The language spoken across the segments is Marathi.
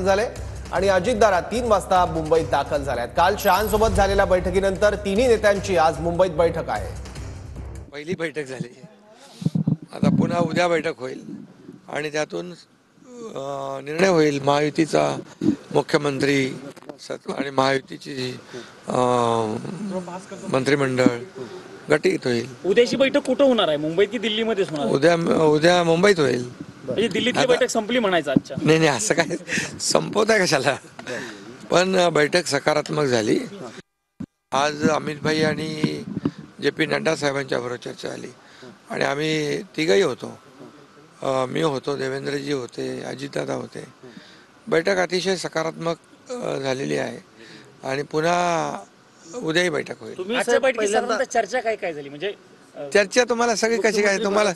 झाले आणि अजितदादा 3 वाजता मुंबईत दाखल झाल्यात। काल शहांसोबत झालेल्या बैठकीनंतर तिन्ही नेत्यांची आज मुंबईत बैठक आहे। पहिली बैठक झाली, आता पुन्हा उद्या बैठक होईल आणि त्यातून निर्णय होईल महायुतीचा मुख्यमंत्री आणि महायुतीची मंत्रिमंडळ गटित होईल। उद्याची बैठक कुठं होणार आहे? मुंबईत की दिल्लीमध्येच होणार? उद्या मुंबईत होईल। म्हणजे दिल्लीतली बैठक संपली म्हणायचं आजच्या? नाही, असं काय संपवताय कशाला, पण बैठक सकारात्मक झाली। आज अमित भाई आणि JP नड्डा साहेबांच्या बरोबर चर्चा झाली आणि आम्ही तिघही होतो, मी होतो, देवेंद्रजी होते, अजितदादा होते। बैठक अतिशय सकारात्मक झालेली आहे आणि पुन्हा उद्याही बैठक होईल। आजच्या बैठकीत साधारणतः चर्चा काय झाली? म्हणजे चर्चा तुम्हाला सगळी कशी काय, तुम्हाला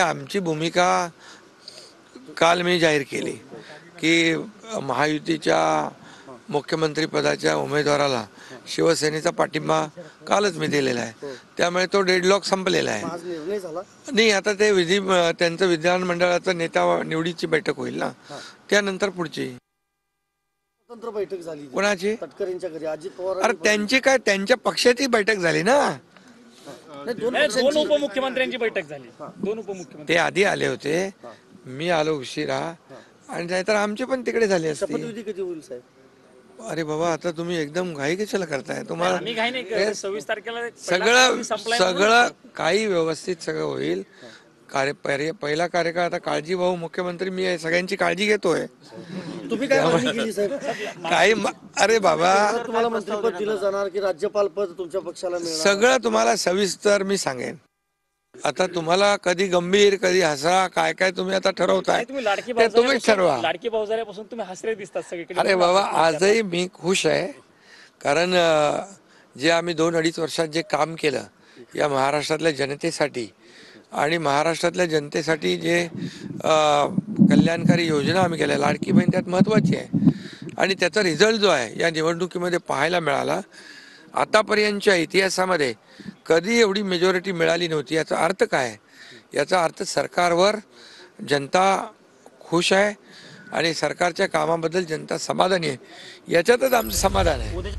आमची भूमिका काल मी जाहीर केली की महायुतीच्या मुख्यमंत्री पदाच्या उमेदवाराला शिवसेनेचा पाठिंबा कालच मी दिलेला आहे, त्यामुळे तो डेडलॉक संपलेला आहे। नाही, आता ते त्यांचं विधानमंडळाचं नेता निवडीची बैठक होईल ना, त्यानंतर पुढची स्वतंत्र बैठक झाली कोणाची? तटकरेंच्या घरी अजित पवार। अरे त्यांची काय, त्यांच्या पक्षाची बैठक झाली ना, दोन उपमुख्यमंत्र्यांची बैठक झाली। दोन उपमुख्यमंत्री ते आधी आले होते, मी आलो उशिरा, आणि नाहीतर आमची पण तिकडे झाली असती। शपथविधी कधी होईल साहेब? अरे बाबा, आता तुम्ही एकदम घाई कशाला करताय? तुम्हाला आम्ही काही नाही, 26 तारखेला सगळं काही व्यवस्थित सगळं होईल। पहिला कार्यकाळ आता काळजी भाऊ मुख्यमंत्री मी आहे, सगळ्यांची काळजी घेतोय। तुम्ही काय मागणी केली साहेब? काही अरे बाबा, तुम्हाला मंत्रिपद दिलं जाणार की राज्यपाल पद तुमच्या पक्षाला मिळणार? सगळं तुम्हाला सविस्तर मी सांगेन। आता तुम्हाला कधी गंभीर कधी हसरा काय तुम्ही आता ठरवताय, ते तुम्हीच ठरवा। लाडकी भाऊजाऱ्यापासून तुम्ही हसरे दिसतात सगळीकडे। अरे बाबा, आजही मी खुश आहे, कारण जे आम्ही 2-2.5 वर्षात जे काम केलं या महाराष्ट्रातल्या जनतेसाठी आणि महाराष्ट्रातल्या जनतेसाठी जे कल्याणकारी योजना आम्ही केल्या, लाडकी बहीण त्यात महत्त्वाची आहे आणि त्याचा रिझल्ट जो आहे या निवडणुकीमध्ये पाहायला मिळाला। आतापर्यंतच्या इतिहासामध्ये कधी एवढी मेजॉरिटी मिळाली नव्हती। याचा अर्थ काय? याचा अर्थ सरकारवर जनता खुश आहे आणि सरकारच्या कामाबद्दल जनता समाधानी आहे, याच्यातच आमचं समाधान आहे।